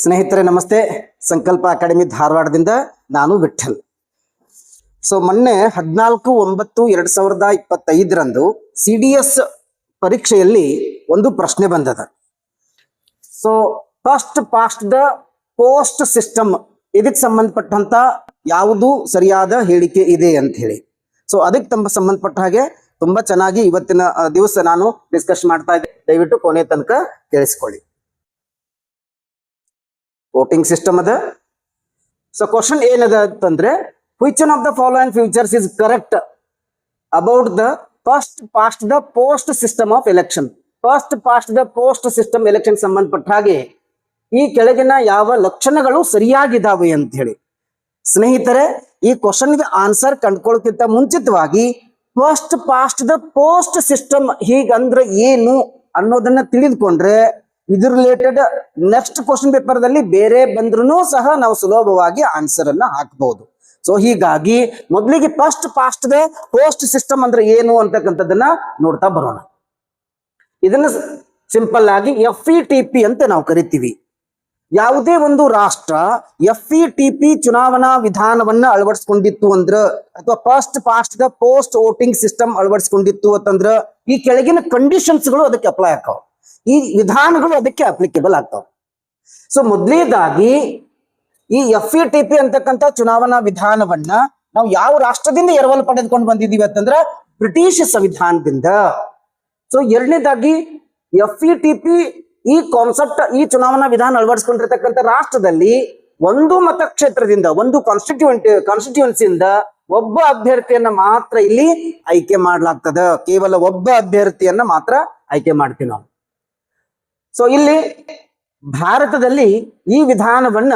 ಸ್ನೇಹಿತರೆ ನಮಸ್ತೆ. ಸಂಕಲ್ಪ ಅಕಾಡೆಮಿ ಧಾರವಾಡದಿಂದ ನಾನು ವಿಠಲ್. ಮೊನ್ನೆ 14/9/2025 CDS ಪರೀಕ್ಷೆಯಲ್ಲಿ ಒಂದು ಪ್ರಶ್ನೆ ಬಂದದ. First past the post system ಇದಕ್ಕೆ ಸಂಬಂಧಪಟ್ಟಂತ ಯಾವುದು ಸರಿಯಾದ ಹೇಳಿಕೆ ಇದೆ ಅಂತ ಹೇಳಿ. ಅದಕ್ಕೆ ಸಂಬಂಧಪಟ್ಟ ಹಾಗೆ ತುಂಬಾ ಚೆನ್ನಾಗಿ ಇವತ್ತಿನ ದಿವಸ ನಾನು ಡಿಸ್ಕಸ್ ಮಾಡ್ತಾ ಇದ್ದೆ. ದಯವಿಟ್ಟು ಕೊನೆ ತನಕ ಕೇಳಿಸ್ಕೊಳ್ಳಿ. ವೋಟಿಂಗ್ ಸಿಸ್ಟಮ್ ಅದ. ಕ್ವಶನ್ ಏನದ ಅಂತಂದ್ರೆ, which one of the following features is correct about the first past the post system of election? First past the post system election ಸಂಬಂಧಪಟ್ಟ ಹಾಗೆ ಈ ಕೆಳಗಿನ ಯಾವ ಲಕ್ಷಣಗಳು ಸರಿಯಾಗಿದ್ದಾವೆ ಅಂತ ಹೇಳಿ. ಸ್ನೇಹಿತರೆ, ಈ ಕ್ವಶನ್ಗೆ ಆನ್ಸರ್ ಕಂಡುಕೊಳ್ಳೋಕ್ಕಿಂತ ಮುಂಚಿತವಾಗಿ first past the post system ಹೀಗಂದ್ರೆ ಏನು ಅನ್ನೋದನ್ನ ತಿಳಿದುಕೊಂಡ್ರೆ ಇದ್ರ ರಿಲೇಟೆಡ್ ನೆಕ್ಸ್ಟ್ ಕ್ವಶನ್ ಪೇಪರ್ ದಲ್ಲಿ ಬೇರೆ ಬಂದ್ರೂ ಸಹ ನಾವು ಸುಲಭವಾಗಿ ಆನ್ಸರ್ ಅನ್ನ ಹಾಕಬಹುದು. ಹೀಗಾಗಿ ಮೊದಲಿಗೆ first past the post system ಅಂದ್ರೆ ಏನು ಅಂತಕ್ಕಂಥದ್ದನ್ನ ನೋಡ್ತಾ ಬರೋಣ. ಇದನ್ನ ಸಿಂಪಲ್ ಆಗಿ FETP ಅಂತ ನಾವು ಕರಿತೀವಿ. ಯಾವುದೇ ಒಂದು ರಾಷ್ಟ್ರ FETP ಚುನಾವಣಾ ವಿಧಾನವನ್ನ ಅಳವಡಿಸ್ಕೊಂಡಿತ್ತು ಅಂದ್ರ, ಅಥವಾ first past the post voting system ಅಳವಡಿಸ್ಕೊಂಡಿತ್ತು ಅಂತಂದ್ರ ಈ ಕೆಳಗಿನ ಕಂಡೀಷನ್ಸ್ಗಳು ಅದಕ್ಕೆ ಅಪ್ಲೈ ಆಗ್ತಾವ. ಈ ವಿಧಾನಗಳು ಅದಕ್ಕೆ ಅಪ್ಲಿಕೇಬಲ್ ಆಗ್ತಾವ. ಮೊದಲನೇದಾಗಿ ಈ FETP ಅಂತಕ್ಕಂಥ ಚುನಾವಣಾ ವಿಧಾನವನ್ನ ನಾವು ಯಾವ ರಾಷ್ಟ್ರದಿಂದ ಎರವಲು ಪಡೆದುಕೊಂಡು ಬಂದಿದ್ದೀವಿ ಅಂತಂದ್ರ ಬ್ರಿಟಿಷ್ ಸಂವಿಧಾನದಿಂದ. ಎರಡನೇದಾಗಿ FETP ಈ ಕಾನ್ಸೆಪ್ಟ್, ಈ ಚುನಾವಣಾ ವಿಧಾನ ಅಳವಡಿಸ್ಕೊಂಡಿರ್ತಕ್ಕಂಥ ರಾಷ್ಟ್ರದಲ್ಲಿ ಒಂದು ಮತಕ್ಷೇತ್ರದಿಂದ, ಒಂದು ಕಾನ್ಸ್ಟಿಟ್ಯೂನ್ಸಿಯಿಂದ ಒಬ್ಬ ಅಭ್ಯರ್ಥಿಯನ್ನ ಮಾತ್ರ ಇಲ್ಲಿ ಆಯ್ಕೆ ಮಾಡ್ಲಾಗ್ತದ. ಕೇವಲ ಒಬ್ಬ ಅಭ್ಯರ್ಥಿಯನ್ನ ಮಾತ್ರ ಆಯ್ಕೆ ಮಾಡ್ತೀವಿ ನಾವು. ಇಲ್ಲಿ ಭಾರತದಲ್ಲಿ ಈ ವಿಧಾನವನ್ನ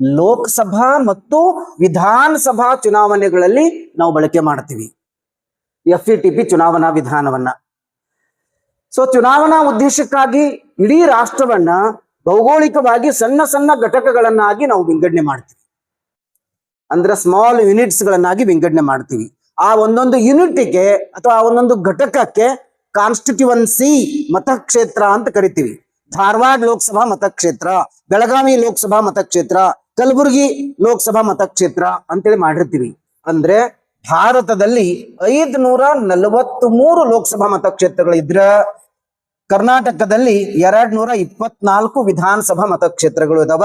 ಲೋಕಸಭಾ ಮತ್ತು ವಿಧಾನಸಭಾ ಚುನಾವಣೆಗಳಲ್ಲಿ ನಾವು ಬಳಕೆ ಮಾಡ್ತೀವಿ, FETP ಚುನಾವಣಾ ವಿಧಾನವನ್ನ. ಚುನಾವಣಾ ಉದ್ದೇಶಕ್ಕಾಗಿ ಇಡೀ ರಾಷ್ಟ್ರವನ್ನ ಭೌಗೋಳಿಕವಾಗಿ ಸಣ್ಣ ಸಣ್ಣ ಘಟಕಗಳನ್ನಾಗಿ ನಾವು ವಿಂಗಡಣೆ ಮಾಡ್ತೀವಿ. ಅಂದ್ರೆ ಸ್ಮಾಲ್ ಯೂನಿಟ್ಸ್ ಗಳನ್ನಾಗಿ ವಿಂಗಡಣೆ ಮಾಡ್ತೀವಿ. ಆ ಒಂದೊಂದು ಯೂನಿಟ್ಗೆ ಅಥವಾ ಆ ಒಂದೊಂದು ಘಟಕಕ್ಕೆ ಕಾನ್ಸ್ಟಿಟ್ಯೂನ್ಸಿ ಮತಕ್ಷೇತ್ರ ಅಂತ ಕರಿತೀವಿ. ಧಾರವಾಡ ಲೋಕಸಭಾ ಮತಕ್ಷೇತ್ರ, ಬೆಳಗಾವಿ ಲೋಕಸಭಾ ಮತಕ್ಷೇತ್ರ, ಕಲಬುರಗಿ ಲೋಕಸಭಾ ಮತಕ್ಷೇತ್ರ ಅಂತೇಳಿ ಮಾಡಿರ್ತೀವಿ. ಅಂದ್ರೆ ಭಾರತದಲ್ಲಿ 543 ಲೋಕಸಭಾ ಮತಕ್ಷೇತ್ರಗಳು ಇದ್ರ ಕರ್ನಾಟಕದಲ್ಲಿ 224 ವಿಧಾನಸಭಾ ಮತಕ್ಷೇತ್ರಗಳು ಇದಾವ.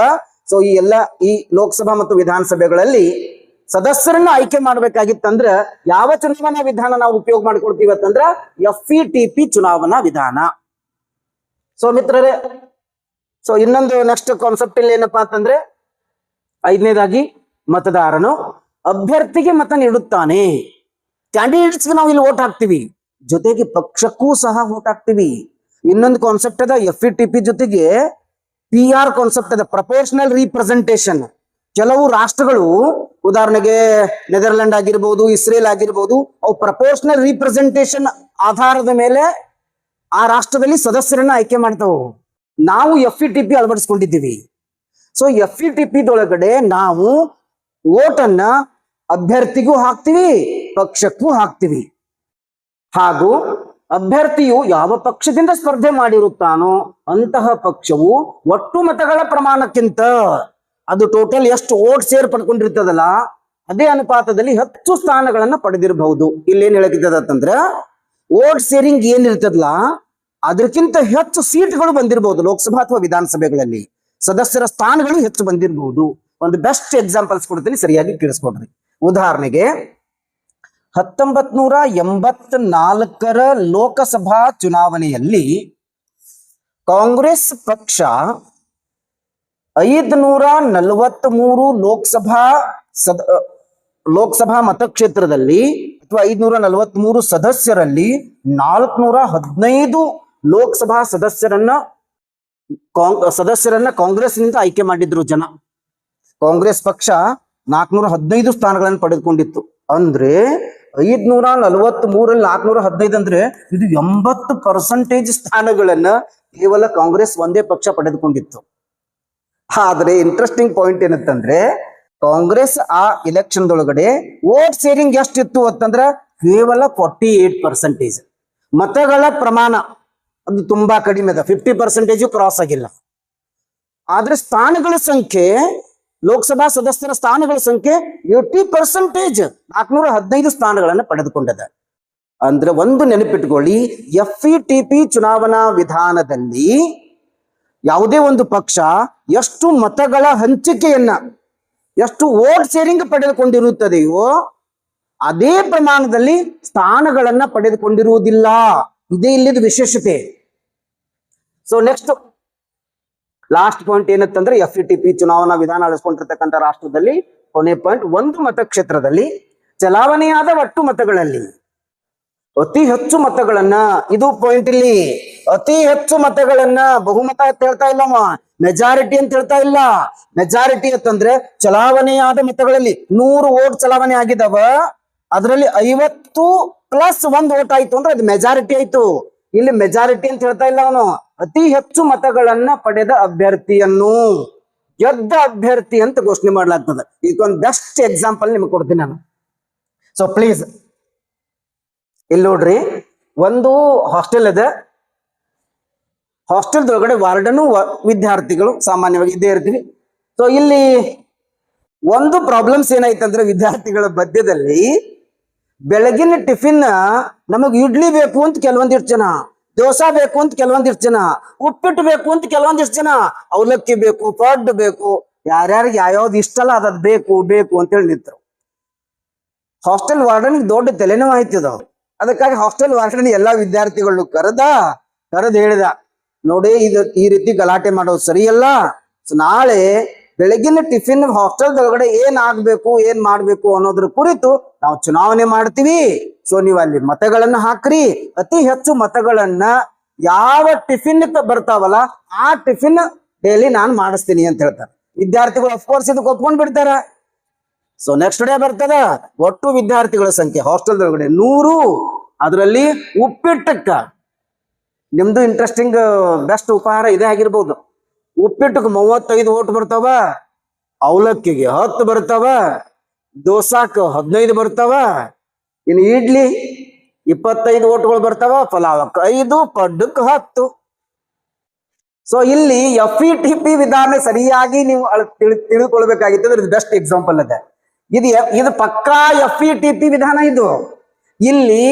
ಈ ಲೋಕಸಭಾ ಮತ್ತು ವಿಧಾನಸಭೆಗಳಲ್ಲಿ ಸದಸ್ಯರನ್ನ ಆಯ್ಕೆ ಮಾಡ್ಬೇಕಾಗಿತ್ತಂದ್ರ ಯಾವ ಚುನಾವಣಾ ವಿಧಾನ ನಾವು ಉಪಯೋಗ ಮಾಡ್ಕೊಳ್ತೀವಿ ಅಂತಂದ್ರ FETP ಚುನಾವಣಾ ವಿಧಾನ. ಮಿತ್ರರೇ, ಇನ್ನೊಂದು ನೆಕ್ಸ್ಟ್ ಕಾನ್ಸೆಪ್ಟ್ ಇಲ್ಲಿ ಏನಪ್ಪಾ ಅಂತಂದ್ರೆ, 5ನೇದಾಗಿ ಮತದಾರನು ಅಭ್ಯರ್ಥಿಗೆ ಮತ ನೀಡುತ್ತಾನೆ. ಕ್ಯಾಂಡಿಡೇಟ್ಸ್ಗೆ ನಾವು ಇಲ್ಲಿ ವೋಟ್ ಹಾಕ್ತಿವಿ, ಜೊತೆಗೆ ಪಕ್ಷಕ್ಕೂ ಸಹ ವೋಟ್ ಹಾಕ್ತಿವಿ. ಇನ್ನೊಂದು ಕಾನ್ಸೆಪ್ಟ್ ಅದ FETP ಜೊತೆಗೆ PR ಕಾನ್ಸೆಪ್ಟ್ ಅದ, ಪ್ರಪೋರ್ಷನಲ್ ರೀಪ್ರೆಸೆಂಟೇಷನ್. ಕೆಲವು ರಾಷ್ಟ್ರಗಳು, ಉದಾಹರಣೆಗೆ ನೆದರ್ಲ್ಯಾಂಡ್ ಆಗಿರ್ಬೋದು, ಇಸ್ರೇಲ್ ಆಗಿರ್ಬೋದು, ಅವು ಪ್ರಪೋರ್ಷನಲ್ ರೀಪ್ರೆಸೆಂಟೇಷನ್ ಆಧಾರದ ಮೇಲೆ ಆ ರಾಷ್ಟ್ರದಲ್ಲಿ ಸದಸ್ಯರನ್ನ ಆಯ್ಕೆ ಮಾಡ್ತಾವು. ನಾವು FETP ಅಳವಡಿಸ್ಕೊಂಡಿದ್ದೀವಿ. FETP ದೊಳಗಡೆ ನಾವು ವೋಟನ್ನ ಅಭ್ಯರ್ಥಿಗೂ ಹಾಕ್ತಿವಿ, ಪಕ್ಷಕ್ಕೂ ಹಾಕ್ತಿವಿ. ಹಾಗೂ ಅಭ್ಯರ್ಥಿಯು ಯಾವ ಪಕ್ಷದಿಂದ ಸ್ಪರ್ಧೆ ಮಾಡಿರುತ್ತಾನೋ ಅಂತಹ ಪಕ್ಷವು ಒಟ್ಟು ಮತಗಳ ಪ್ರಮಾಣಕ್ಕಿಂತ, ಅದು ಟೋಟಲ್ ಎಷ್ಟು ವೋಟ್ ಸೇರ್ ಪಡ್ಕೊಂಡಿರ್ತದಲ್ಲ ಅದೇ ಅನುಪಾತದಲ್ಲಿ ಹೆಚ್ಚು ಸ್ಥಾನಗಳನ್ನ ಪಡೆದಿರಬಹುದು. ಇಲ್ಲೇನ್ ಹೇಳಕ್ಕಿರ್ತದ ಅಂತಂದ್ರ, ವೋಟ್ ಸೇರಿಂಗ್ ಏನಿರ್ತದಲ್ಲ ಅದಕ್ಕಿಂತ ಹೆಚ್ಚು ಸೀಟ್ಗಳು ಬಂದಿರಬಹುದು. ಲೋಕಸಭಾ ಅಥವಾ ವಿಧಾನಸಭೆಗಳಲ್ಲಿ ಸದಸ್ಯರ ಸ್ಥಾನಗಳು ಹೆಚ್ಚು ಬಂದಿರಬಹುದು. ಒಂದು ಬೆಸ್ಟ್ ಎಕ್ಸಾಂಪಲ್ಸ್ ಕೊಡ್ತೀನಿ, ಸರಿಯಾಗಿ ಕೇಳಿಸ್ಕೊಡ್ರಿ. ಉದಾಹರಣೆಗೆ 1984 ಲೋಕಸಭಾ ಚುನಾವಣೆಯಲ್ಲಿ ಕಾಂಗ್ರೆಸ್ ಪಕ್ಷ 543 ಲೋಕಸಭಾ ಮತಕ್ಷೇತ್ರದಲ್ಲಿ ಅಥವಾ 543 ಸದಸ್ಯರಲ್ಲಿ 415 ಲೋಕಸಭಾ ಸದಸ್ಯರನ್ನ ಕಾಂಗ್ರೆಸ್ ನಿಂದ ಆಯ್ಕೆ ಮಾಡಿದ್ರು ಜನ. ಕಾಂಗ್ರೆಸ್ ಪಕ್ಷ 415 ಸ್ಥಾನಗಳನ್ನು ಪಡೆದುಕೊಂಡಿತ್ತು. ಅಂದ್ರೆ 543 415 ಅಂದ್ರೆ ಇದು 80% ಸ್ಥಾನಗಳನ್ನ ಕೇವಲ ಕಾಂಗ್ರೆಸ್ ಒಂದೇ ಪಕ್ಷ ಪಡೆದುಕೊಂಡಿತ್ತು. ಆದ್ರೆ ಇಂಟ್ರೆಸ್ಟಿಂಗ್ ಪಾಯಿಂಟ್ ಏನಂತಂದ್ರೆ, ಕಾಂಗ್ರೆಸ್ ಆ ಎಲೆಕ್ಷನ್ ದೊಳಗಡೆ ವೋಟ್ ಶೇರಿಂಗ್ ಎಷ್ಟಿತ್ತು ಅಂತಂದ್ರ ಕೇವಲ 48%. ಮತಗಳ ಪ್ರಮಾಣ ಅದು ತುಂಬಾ ಕಡಿಮೆ ಅದ, 50% ಕ್ರಾಸ್ ಆಗಿಲ್ಲ. ಆದ್ರೆ ಸ್ಥಾನಗಳ ಸಂಖ್ಯೆ, ಲೋಕಸಭಾ ಸದಸ್ಯರ ಸ್ಥಾನಗಳ ಸಂಖ್ಯೆ 80%, 415 ಸ್ಥಾನಗಳನ್ನು ಪಡೆದುಕೊಂಡಿದೆ. ಅಂದ್ರೆ ಒಂದು ನೆನಪಿಟ್ಕೊಳ್ಳಿ, FETP ಚುನಾವಣಾ ವಿಧಾನದಲ್ಲಿ ಯಾವುದೇ ಒಂದು ಪಕ್ಷ ಎಷ್ಟು ಮತಗಳ ಹಂಚಿಕೆಯನ್ನ, ಎಷ್ಟು ವೋಟ್ ಶೇರಿಂಗ್ ಪಡೆದುಕೊಂಡಿರುತ್ತದೆಯೋ ಅದೇ ಪ್ರಮಾಣದಲ್ಲಿ ಸ್ಥಾನಗಳನ್ನ ಪಡೆದುಕೊಂಡಿರುವುದಿಲ್ಲ. ಇದೇ ಇಲ್ಲಿದ ವಿಶೇಷತೆ. ಸೊ ನೆಕ್ಸ್ಟ್ ಲಾಸ್ಟ್ ಪಾಯಿಂಟ್ ಏನಂತಂದ್ರೆ, FETP ಚುನಾವಣಾ ವಿಧಾನ ಅಳಿಸ್ಕೊಂಡಿರ್ತಕ್ಕಂಥ ರಾಷ್ಟ್ರದಲ್ಲಿ ಕೊನೆ ಪಾಯಿಂಟ್, ಒಂದು ಮತಕ್ಷೇತ್ರದಲ್ಲಿ ಚಲಾವಣೆಯಾದ ಒಟ್ಟು ಮತಗಳಲ್ಲಿ ಅತಿ ಹೆಚ್ಚು ಮತಗಳನ್ನ, ಇದು ಪಾಯಿಂಟ್ ಇಲ್ಲಿ, ಅತಿ ಹೆಚ್ಚು ಮತಗಳನ್ನ, ಬಹುಮತ ಅಂತ ಹೇಳ್ತಾ ಇಲ್ಲ, ಮೆಜಾರಿಟಿ ಅಂತ ಹೇಳ್ತಾ ಇಲ್ಲ. ಮೆಜಾರಿಟಿ ಅಂತಂದ್ರೆ ಚಲಾವಣೆಯಾದ ಮತಗಳಲ್ಲಿ 100 ವೋಟ್ ಚಲಾವಣೆ ಆಗಿದಾವ, ಅದರಲ್ಲಿ 50 ಪ್ಲಸ್ 1 ವೋಟ್ ಆಯ್ತು ಅಂದ್ರೆ ಅದು ಮೆಜಾರಿಟಿ ಆಯ್ತು. ಇಲ್ಲಿ ಮೆಜಾರಿಟಿ ಅಂತ ಹೇಳ್ತಾ ಇಲ್ಲ ಅವನು, ಅತಿ ಹೆಚ್ಚು ಮತಗಳನ್ನ ಪಡೆದ ಅಭ್ಯರ್ಥಿಯನ್ನು, ಗೆದ್ದ ಅಭ್ಯರ್ಥಿ ಅಂತ ಘೋಷಣೆ ಮಾಡ್ಲಾಗ್ತದೆ. ಇದಕ್ಕೊಂದು ಬೆಸ್ಟ್ ಎಕ್ಸಾಂಪಲ್ ನಿಮ್ಗೆ ಕೊಡ್ತೀನಿ ನಾನು. ಸೊ ಪ್ಲೀಸ್ ಇಲ್ಲಿ ನೋಡ್ರಿ, ಒಂದು ಹಾಸ್ಟೆಲ್ ಇದೆ. ಹಾಸ್ಟೆಲ್ದೊಳಗಡೆ ವಾರ್ಡನು ವಿದ್ಯಾರ್ಥಿಗಳು ಸಾಮಾನ್ಯವಾಗಿ ಇದ್ದೇ ಇರ್ತೀವಿ. ಸೊ ಇಲ್ಲಿ ಒಂದು ಪ್ರಾಬ್ಲಮ್ಸ್ ಏನಾಯ್ತಂದ್ರೆ, ವಿದ್ಯಾರ್ಥಿಗಳ ಮಧ್ಯದಲ್ಲಿ ಬೆಳಗಿನ ಟಿಫಿನ್ ನಮಗ್ ಇಡ್ಲಿ ಬೇಕು ಅಂತ ಕೆಲವೊಂದಿಷ್ಟು ಜನ, ದೋಸಾ ಬೇಕು ಅಂತ ಕೆಲವೊಂದಿಷ್ಟು ಜನ, ಉಪ್ಪಿಟ್ಟು ಬೇಕು ಅಂತ ಕೆಲವೊಂದಿಷ್ಟು ಜನ, ಅವಲಕ್ಕಿ ಬೇಕು, ಪಡ್ಡು ಬೇಕು, ಯಾರ್ಯಾರಿಗೆ ಯಾವ್ಯಾವ್ದು ಇಷ್ಟಲ್ಲ ಅದ್ ಬೇಕು ಬೇಕು ಅಂತ ಹೇಳಿ ನಿಂತರು. ಹಾಸ್ಟೆಲ್ ವಾರ್ಡನ್ಗೆ ದೊಡ್ಡ ತಲೆನೋವು ಆಯ್ತದ. ಅದಕ್ಕಾಗಿ ಹಾಸ್ಟೆಲ್ ವಾರ್ಡನ್ ಎಲ್ಲಾ ವಿದ್ಯಾರ್ಥಿಗಳು ಕರೆದು ಹೇಳಿದ, ನೋಡಿ ಇದು ಈ ರೀತಿ ಗಲಾಟೆ ಮಾಡೋದು ಸರಿಯಲ್ಲ. ನಾಳೆ ಬೆಳಗಿನ ಟಿಫಿನ್ ಹಾಸ್ಟೆಲ್ದೊಳಗಡೆ ಏನ್ ಆಗ್ಬೇಕು, ಏನ್ ಮಾಡ್ಬೇಕು ಅನ್ನೋದ್ರ ಕುರಿತು ನಾವು ಚುನಾವಣೆ ಮಾಡ್ತೀವಿ. ಸೊ ನೀವು ಅಲ್ಲಿ ಮತಗಳನ್ನ ಹಾಕ್ರಿ, ಅತಿ ಹೆಚ್ಚು ಮತಗಳನ್ನ ಯಾವ ಟಿಫಿನ್ ಬರ್ತಾವಲ್ಲ ಆ ಟಿಫಿನ್ ಡೈಲಿ ನಾನು ಮಾಡಿಸ್ತೀನಿ ಅಂತ ಹೇಳ್ತಾರೆ. ವಿದ್ಯಾರ್ಥಿಗಳು ಅಫ್ಕೋರ್ಸ್ ಇದಕ್ಕೆ ಒಪ್ಕೊಂಡ್ ಬಿಡ್ತಾರ. ಸೊ ನೆಕ್ಸ್ಟ್ ಡೇ ಬರ್ತದ, ಒಟ್ಟು ವಿದ್ಯಾರ್ಥಿಗಳ ಸಂಖ್ಯೆ ಹಾಸ್ಟೆಲ್ದೊಳಗಡೆ 100, ಅದರಲ್ಲಿ ಉಪ್ಪಿಟ್ಟಕ್ಕ ನಿಮ್ದು ಇಂಟ್ರೆಸ್ಟಿಂಗ್ ಬೆಸ್ಟ್ ಉಪಹಾರ ಇದೇ ಆಗಿರ್ಬೋದು. ಉಪ್ಪಿಟ್ಟಕ್ಕೆ 35 ವೋಟ್ ಬರ್ತಾವ, ಅವಲಕ್ಕಿಗೆ 10 ಬರ್ತಾವ, ದೋಸಾಕ್ 15 ಬರ್ತಾವ, ಇನ್ನು ಇಡ್ಲಿ 25 ವೋಟ್ಗಳು ಬರ್ತಾವ, ಪಲಾವಕ್ಕೆ 5, ಪಡ್ಡಕ್ಕೆ 10. ಸೊ ಇಲ್ಲಿ FETP ವಿಧಾನ ಸರಿಯಾಗಿ ನೀವು ತಿಳಿದುಕೊಳ್ಬೇಕಾಗಿತ್ತು. ಇದು ಬೆಸ್ಟ್ ಎಕ್ಸಾಂಪಲ್ ಅದ. ಇದು ಪಕ್ಕಾ FETP ವಿಧಾನ ಇದು. ಇಲ್ಲಿ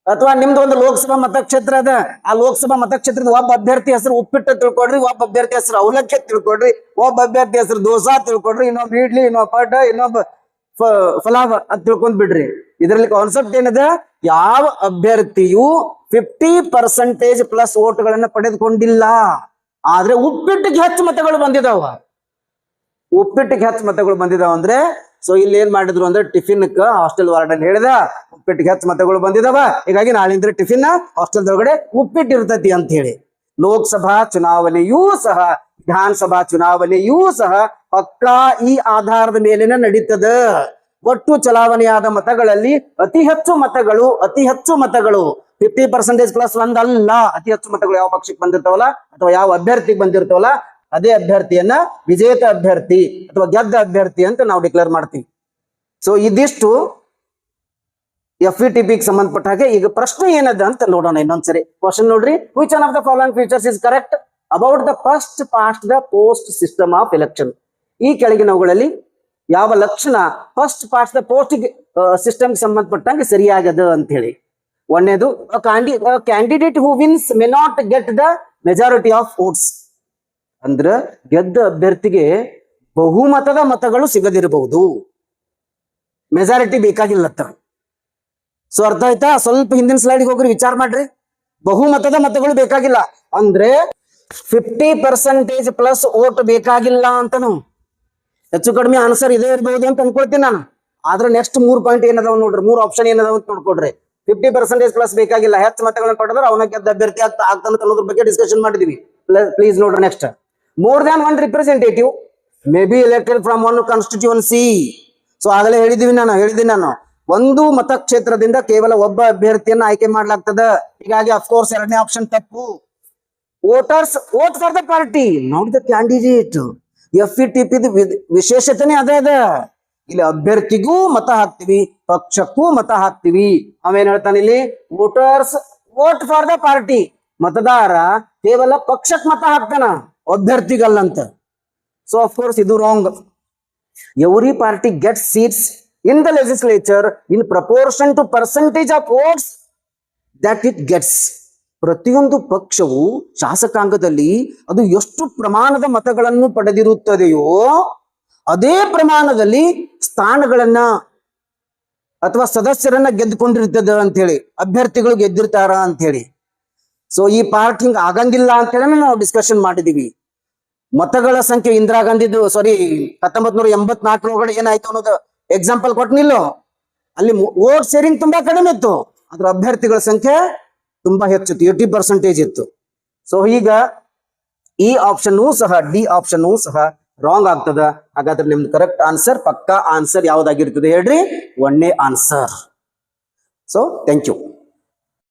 ಅಥವಾ ನಿಮ್ದು ಒಂದು ಲೋಕಸಭಾ ಮತಕ್ಷೇತ್ರ ಅದ, ಆ ಲೋಕಸಭಾ ಮತಕ್ಷೇತ್ರದ ಒಬ್ಬ ಅಭ್ಯರ್ಥಿ ಹೆಸರು ಉಪ್ಪಿಟ್ಟು ತಿಳ್ಕೊಡ್ರಿ, ಒಬ್ಬ ಅಭ್ಯರ್ಥಿ ಹೆಸರು ಅವಲಕ್ಕಿ ತಿಳ್ಕೊಡ್ರಿ, ಒಬ್ಬ ಅಭ್ಯರ್ಥಿ ಹೆಸರು ದೋಸಾ ತಿಳ್ಕೊಡ್ರಿ, ಇನ್ನೊಬ್ಬ ಇಡ್ಲಿ, ಇನ್ನೊಬ್ಬ ಪಡ್ಡ, ಇನ್ನೊಬ್ಬ ಫಲಾವ್ ಅಂತ ತಿಳ್ಕೊಂಡ್ ಬಿಡ್ರಿ. ಇದರಲ್ಲಿ ಕಾನ್ಸೆಪ್ಟ್ ಏನದ, ಯಾವ ಅಭ್ಯರ್ಥಿಯು 50% ಪ್ಲಸ್ ವೋಟ್ಗಳನ್ನ ಪಡೆದುಕೊಂಡಿಲ್ಲ, ಆದ್ರೆ ಉಪ್ಪಿಟ್ಟಿಗೆ ಹೆಚ್ಚು ಮತಗಳು ಬಂದಿದಾವ. ಉಪ್ಪಿಟ್ಟಿಗೆ ಹೆಚ್ಚು ಮತಗಳು ಬಂದಿದಾವ ಅಂದ್ರೆ, ಸೊ ಇಲ್ಲಿ ಏನ್ ಮಾಡಿದ್ರು ಅಂದ್ರೆ, ಟಿಫಿನ್ ಹಾಸ್ಟೆಲ್ ವಾರ್ಡನ್ ಹೇಳಿದ ಉಪ್ಪಿಟ್ಟಿಗೆ ಹೆಚ್ಚು ಮತಗಳು ಬಂದಿದಾವ, ಹೀಗಾಗಿ ನಾಳಿಂದ ಟಿಫಿನ್ ಹಾಸ್ಟೆಲ್ದೊಳಗಡೆ ಉಪ್ಪಿಟ್ಟು ಇರ್ತೈತಿ ಅಂತ ಹೇಳಿ. ಲೋಕಸಭಾ ಚುನಾವಣೆಯೂ ಸಹ, ವಿಧಾನಸಭಾ ಚುನಾವಣೆಯೂ ಸಹ ಪಕ್ಕಾ ಈ ಆಧಾರದ ಮೇಲಿನ ನಡೀತದ. ಒಟ್ಟು ಚಲಾವಣೆಯಾದ ಮತಗಳಲ್ಲಿ ಅತಿ ಹೆಚ್ಚು ಮತಗಳು 50% ಪ್ಲಸ್ 1 ಅಲ್ಲ, ಅತಿ ಹೆಚ್ಚು ಮತಗಳು ಯಾವ ಪಕ್ಷಕ್ಕೆ ಬಂದಿರ್ತಾವಲ್ಲ ಅಥವಾ ಯಾವ ಅಭ್ಯರ್ಥಿಗೆ ಬಂದಿರ್ತಾವಲ್ಲ ಅದೇ ಅಭ್ಯರ್ಥಿಯನ್ನ ವಿಜೇತ ಅಭ್ಯರ್ಥಿ ಅಥವಾ ಗೆದ್ದ ಅಭ್ಯರ್ಥಿ ಅಂತ ನಾವು ಡಿಕ್ಲೇರ್ ಮಾಡ್ತೀವಿ. ಸೊ ಇದಿಷ್ಟು FETPಗೆ ಸಂಬಂಧಪಟ್ಟ ಹಾಗೆ. ಈಗ ಪ್ರಶ್ನೆ ಏನದ ಅಂತ ನೋಡೋಣ ಇನ್ನೊಂದ್ಸರಿ. ಕ್ವಶನ್ ನೋಡ್ರಿ, which one of the following features is correct about the first past the post system of election. ಈ ಕೆಳಗಿನವುಗಳಲ್ಲಿ ಯಾವ ಲಕ್ಷಣ first past the post system ಸಂಬಂಧಪಟ್ಟಂಗೆ ಸರಿಯಾಗದ ಅಂತ ಹೇಳಿ. ಒಂದೇದು, candidate who wins may not get the majority of votes. ಅಂದ್ರ ಗೆದ್ದ ಅಭ್ಯರ್ಥಿಗೆ ಬಹುಮತದ ಮತಗಳು ಸಿಗದಿರಬಹುದು, ಮೆಜಾರಿಟಿ ಬೇಕಾಗಿಲ್ಲತ್ತ. ಸೊ ಅರ್ಥ ಆಯ್ತಾ? ಸ್ವಲ್ಪ ಹಿಂದಿನ ಸ್ಲೈಡ್ಗೆ ಹೋಗ್ರಿ, ವಿಚಾರ ಮಾಡ್ರಿ. ಬಹುಮತದ ಮತಗಳು ಬೇಕಾಗಿಲ್ಲ ಅಂದ್ರೆ 50% ಪ್ಲಸ್ ವೋಟ್ ಬೇಕಾಗಿಲ್ಲ ಅಂತನು. ಹೆಚ್ಚು ಕಡಿಮೆ ಆನ್ಸರ್ ಇದೇ ಇರಬಹುದು ಅಂತ ಅನ್ಕೊಳ್ತೀನಿ ನಾನು. ಆದ್ರೆ ನೆಕ್ಸ್ಟ್ 3 ಪಾಯಿಂಟ್ ಏನದಾವ್ ನೋಡ್ರಿ, 3 ಆಪ್ಷನ್ ಏನದಾವ ಅಂತ ನೋಡ್ಕೊಡ್ರಿ. 50% ಪ್ಲಸ್ ಬೇಕಾಗಿಲ್ಲ, ಹೆಚ್ಚು ಮತಗಳನ್ನ ಪಡೆದ್ರೆ ಅವನ ಗೆದ್ದ ಅಭ್ಯರ್ಥಿ ಆಗ್ತಾನ ಅನ್ನೋದ್ರ ಬಗ್ಗೆ ಡಿಸ್ಕಷನ್ ಮಾಡಿದೀವಿ. ಪ್ಲೀಸ್ ನೋಡ್ರಿ next. More than 1 representative may be elected from 1 constituency. So ಆಗಲೇ ಹೇಳಿದೀನಿ ನಾನು, ಒಂದು ಮತಕ್ಷೇತ್ರದಿಂದ ಕೇವಲ ಒಬ್ಬ ಅಭ್ಯರ್ಥಿಯನ್ನ ಆಯ್ಕೆ ಮಾಡ್ಲಾಗ್ತದ. ಹೀಗಾಗಿ ಅಫ್ಕೋರ್ಸ್ 2ನೇ ಆಪ್ಷನ್ ತಪ್ಪು. Voters vote for the party not the candidate. FETP ವಿಶೇಷತೆನೇ ಅದೇ ಅದ. ಇಲ್ಲಿ ಅಭ್ಯರ್ಥಿಗೂ ಮತ ಹಾಕ್ತಿವಿ, ಪಕ್ಷಕ್ಕೂ ಮತ ಹಾಕ್ತಿವಿ. ಅವೇನ್ ಹೇಳ್ತಾನೆ ಇಲ್ಲಿ, voters vote for the party. ಮತದಾರ ಕೇವಲ ಪಕ್ಷಕ್ಕೆ ಮತ ಹಾಕ್ತಾನ, ಅಭ್ಯರ್ಥಿಗಲ್ಲಂತ. ಸೊ ಆಫ್ ಕೋರ್ಸ್ ಇದು wrong. Every party gets seats in the legislature in proportion to percentage of votes that it gets. ಪ್ರತಿಯೊಂದು ಪಕ್ಷವು ಶಾಸಕಾಂಗದಲ್ಲಿ ಅದು ಎಷ್ಟು ಪ್ರಮಾಣದ ಮತಗಳನ್ನು ಪಡೆದಿರುತ್ತದೆಯೋ ಅದೇ ಪ್ರಮಾಣದಲ್ಲಿ ಸ್ಥಾನಗಳನ್ನ ಅಥವಾ ಸದಸ್ಯರನ್ನ ಗೆದ್ದುಕೊಂಡಿರ್ತದ ಅಂತ ಹೇಳಿ, ಅಭ್ಯರ್ಥಿಗಳು ಗೆದ್ದಿರ್ತಾರ ಅಂತ ಹೇಳಿ. ಸೊ ಈ ಪಾರ್ಟ್ ಹಿಂಗ ಆಗಂಗಿಲ್ಲ ಅಂತ ಹೇಳಿ ನಾವು ಡಿಸ್ಕಷನ್ ಮಾಡಿದೀವಿ. ಮತಗಳ ಸಂಖ್ಯೆ ಇಂದಿರಾ ಗಾಂಧಿದು 1984 ಏನಾಯ್ತು ಅನ್ನೋದು ಎಕ್ಸಾಂಪಲ್ ಕೊಟ್ಟನಿಲ್ಲ. ಅಲ್ಲಿ ವೋಟ್ ಶೇರಿಂಗ್ ತುಂಬಾ ಕಡಿಮೆ ಇತ್ತು, ಅದ್ರ ಅಭ್ಯರ್ಥಿಗಳ ಸಂಖ್ಯೆ ತುಂಬಾ ಹೆಚ್ಚಿತ್ತು, 80% ಇತ್ತು. ಸೊ ಈಗ ಈ ಆಪ್ಷನ್ ಸಹ, ಡಿ ಆಪ್ಷನ್ ಸಹ ರಾಂಗ್ ಆಗ್ತದ. ಹಾಗಾದ್ರೆ ನಿಮ್ದು ಕರೆಕ್ಟ್ ಆನ್ಸರ್, ಪಕ್ಕಾ ಆನ್ಸರ್ ಯಾವ್ದಾಗಿರ್ತದೆ ಹೇಳ್ರಿ? 1ನೇ ಆನ್ಸರ್. So thank you.